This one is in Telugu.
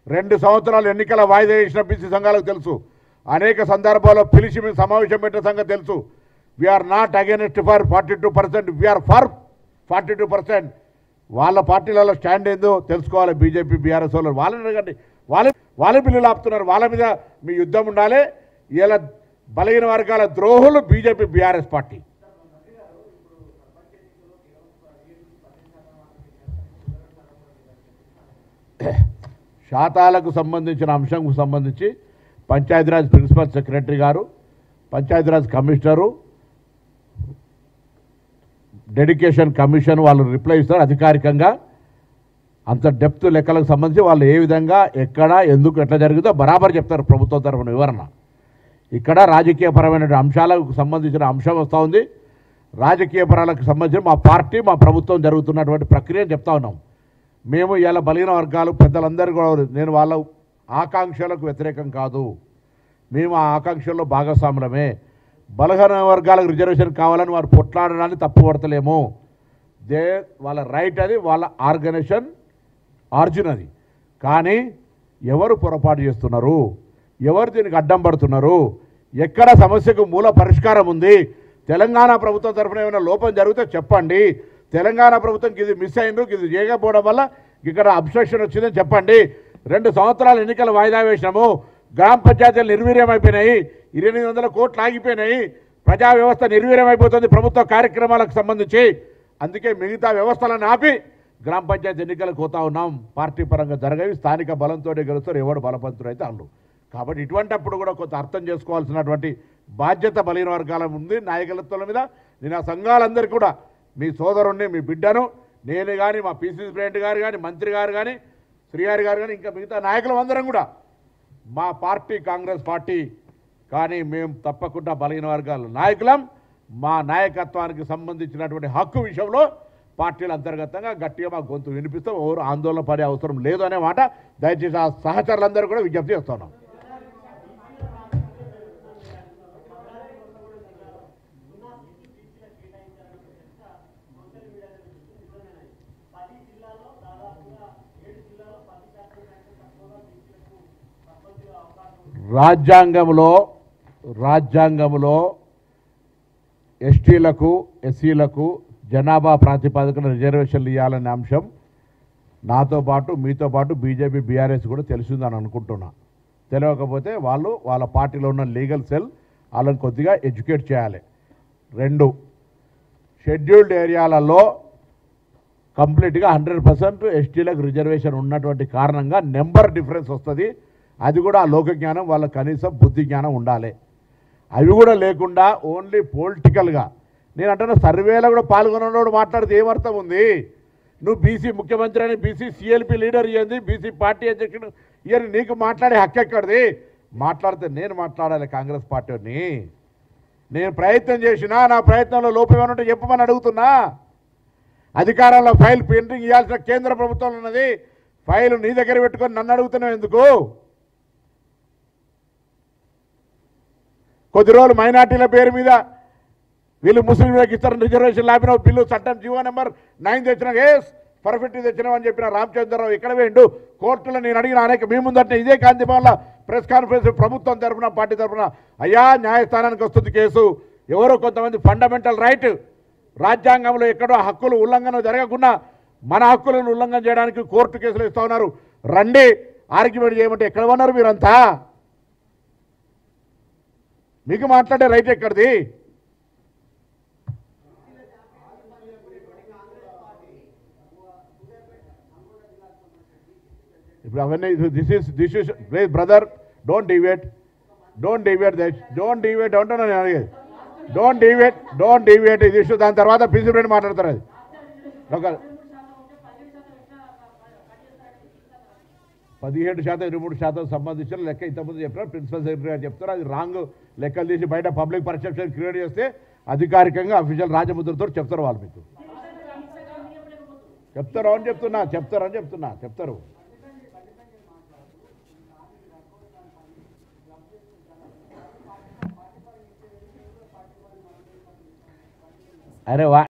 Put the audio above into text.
2 సంవత్సరాలు ఎన్నికల వాయిదా వేసిన బీసీ సంఘాలకు తెలుసు. అనేక సందర్భాల్లో పిలిచి మేము సమావేశం పెట్టిన సంగతి తెలుసు. We're not against for 42%, we're for 42%. వాళ్ళ పార్టీలలో స్టాండ్ ఏందో తెలుసుకోవాలి. బీజేపీ బీఆర్ఎస్ వాళ్ళు వాళ్ళని అడగండి. వాళ్ళ బిల్లులు ఆపుతున్నారు. వాళ్ళ మీద మీ యుద్ధం ఉండాలి. ఇలా బలహీన వర్గాల ద్రోహులు బీజేపీ బీఆర్ఎస్ పార్టీ. శాతాలకు సంబంధించిన అంశంకు సంబంధించి పంచాయతీరాజ్ ప్రిన్సిపల్ సెక్రటరీ గారు, పంచాయతీరాజ్ కమిషనరు, డెడికేషన్ కమిషన్ వాళ్ళు రిప్లై ఇస్తారు అధికారికంగా. అంత డెప్త్ లెక్కలకు సంబంధించి వాళ్ళు ఏ విధంగా ఎక్కడ ఎందుకు ఎట్లా జరుగుతుందో బరాబర్ చెప్తారు ప్రభుత్వం తరఫున వివరణ. ఇక్కడ రాజకీయపరమైన అంశాలకు సంబంధించిన అంశం వస్తూ ఉంది. రాజకీయపరాలకు సంబంధించిన మా పార్టీ మా ప్రభుత్వం జరుగుతున్నటువంటి ప్రక్రియను చెప్తా ఉన్నాం. మేము ఇలా బలహీన వర్గాలు పెద్దలందరూ కూడా, నేను వాళ్ళ ఆకాంక్షలకు వ్యతిరేకం కాదు, మేము ఆ ఆకాంక్షల్లో భాగస్వాములమే. బలహీన వర్గాలకు రిజర్వేషన్ కావాలని వారు పొట్లాడడాన్ని తప్పుపడతలేము. వాళ్ళ రైట్, అది వాళ్ళ ఆర్గనైజేషన్ ఆర్జిన్ అది. కానీ ఎవరు పొరపాటు చేస్తున్నారు, ఎవరు దీనికి అడ్డం పడుతున్నారు, ఎక్కడ సమస్యకు మూల పరిష్కారం ఉంది, తెలంగాణ ప్రభుత్వం తరఫున ఏమైనా లోపం జరిగితే చెప్పండి. తెలంగాణ ప్రభుత్వంకి ఇది మిస్ అయిండ్రు, ఇది చేయకపోవడం వల్ల ఇక్కడ అబ్స్ట్రక్షన్ వచ్చిందని చెప్పండి. 2 సంవత్సరాలు ఎన్నికలు వాయిదా వేసినాము, గ్రామ పంచాయతీలు నిర్వీర్యమైపోయినాయి, 800 కోట్లు ఆగిపోయినాయి, ప్రజా వ్యవస్థ నిర్వీర్యమైపోతుంది ప్రభుత్వ కార్యక్రమాలకు సంబంధించి. అందుకే మిగతా వ్యవస్థలను ఆపి గ్రామ పంచాయతీ ఎన్నికలకు పోతా ఉన్నాం. పార్టీ పరంగా జరగవి, స్థానిక బలంతో గెలుస్తారు, ఎవడు బలవంతుడు అయితే వాళ్ళు. కాబట్టి ఇటువంటిప్పుడు కూడా కొంత అర్థం చేసుకోవాల్సినటువంటి బాధ్యత బలహీన వర్గాల ఉంది, నాయకత్వాల మీద. నేను ఆ సంఘాలందరికీ కూడా, మీ సోదరుణ్ణి, మీ బిడ్డను, నేను కానీ, మా పీసీసీ ప్రెసిడెంట్ గారు కానీ, మంత్రి గారు కానీ, శ్రీగారి గారు కానీ, ఇంకా మిగతా నాయకులు అందరం కూడా, మా పార్టీ కాంగ్రెస్ పార్టీ, కానీ మేము తప్పకుండా బలహీన వర్గాల నాయకులం. మా నాయకత్వానికి సంబంధించినటువంటి హక్కు విషయంలో పార్టీల అంతర్గతంగా గట్టిగా మా గొంతు వినిపిస్తాం. ఎవరు ఆందోళన పడే అవసరం లేదు అనే మాట దయచేసి ఆ సహచరులందరూ కూడా విజ్ఞప్తి చేస్తున్నాం. రాజ్యాంగంలో ఎస్టీలకు, ఎస్సీలకు జనాభా ప్రాతిపదికన రిజర్వేషన్లు ఇవ్వాలనే అంశం నాతో పాటు, మీతో పాటు బీజేపీ బీఆర్ఎస్ కూడా తెలిసిందని అనుకుంటున్నా. తెలియకపోతే వాళ్ళ పార్టీలో ఉన్న లీగల్ సెల్ వాళ్ళని కొద్దిగా ఎడ్యుకేట్ చేయాలి. 2, షెడ్యూల్డ్ ఏరియాలలో కంప్లీట్గా 100% ఎస్టీలకు రిజర్వేషన్ ఉన్నటువంటి కారణంగా నెంబర్ డిఫరెన్స్ వస్తుంది. అది కూడా ఆ లోక జ్ఞానం, వాళ్ళ కనీసం బుద్ధి జ్ఞానం ఉండాలి. అవి కూడా లేకుండా ఓన్లీ పొలిటికల్గా, నేను అంటున్నా సర్వేలో కూడా పాల్గొన్నోడు మాట్లాడితే ఏమర్థం ఉంది? నువ్వు బీసీ ముఖ్యమంత్రి అని, బీసీ సిఎల్పి లీడర్ ఇవ్వండి, బీసీ పార్టీ అధ్యక్షుడు ఇవన్నీ నీకు మాట్లాడే హక్కు ఎక్కడిది? మాట్లాడితే నేను మాట్లాడాలి కాంగ్రెస్ పార్టీని. నేను ప్రయత్నం చేసినా, నా ప్రయత్నంలో లోపం ఏమంటే చెప్పమని అడుగుతున్నా. అధికారంలో ఫైల్ పెండింగ్ ఇవ్వాల్సిన కేంద్ర ప్రభుత్వం ఉన్నది, ఫైల్ నీ దగ్గర పెట్టుకొని నన్ను అడుగుతున్నావు ఎందుకు? కొద్ది రోజులు మైనార్టీల పేరు మీద వీళ్ళు ముస్లింలకు ఇస్తారని రిజర్వేషన్ లాపిన బిల్లు చట్టం జీవో నెంబర్ 9 తెచ్చిన, పర్ఫెక్ట్ తెచ్చినావు అని చెప్పిన రామచంద్రరావు ఎక్కడ వేయండు? కోర్టులో నేను అడిగిన అనేక మీ ముందంటే ఇదే కాంతి భవన్ల ప్రెస్ కాన్ఫరెన్స్ ప్రభుత్వం తరఫున, పార్టీ తరఫున, అయ్యా న్యాయస్థానానికి వస్తుంది కేసు, ఎవరో కొంతమంది ఫండమెంటల్ రైట్, రాజ్యాంగంలో ఎక్కడో హక్కులు ఉల్లంఘన జరగకుండా మన హక్కులను ఉల్లంఘన చేయడానికి కోర్టు కేసులు ఇస్తూ ఉన్నారు. రండి ఆర్గ్యుమెంట్ చేయమంటే ఎక్కడ ఉన్నారు మీరంతా? మీకు మాట్లాడే రైట్ ఎక్కడిది? ఇప్పుడు అవన్నీ దిస్ ఇస్ బ్రదర్, డోంట్ డివేట్ అంటున్నా నేను అడిగేది. డోంట్ డివేట్ ఇది ఇష్యూ. దాని తర్వాత ప్రిన్సిపల్ మాట్లాడతారు. అది ఒక 17% 23% సంబంధించిన లెక్క ఇంతకుముందు చెప్పినారు, ప్రిన్సిపల్ సెక్రటరీ గారు చెప్తారు. అది రాంగ్ లెక్కలు తీసి బయట పబ్లిక్ పర్సెప్షన్ క్రియేట్ చేస్తే అధికారికంగా అఫీషియల్ రాజముద్రతో చెప్తారు. వాళ్ళు మీకు చెప్తారని చెప్తారు. అరే వా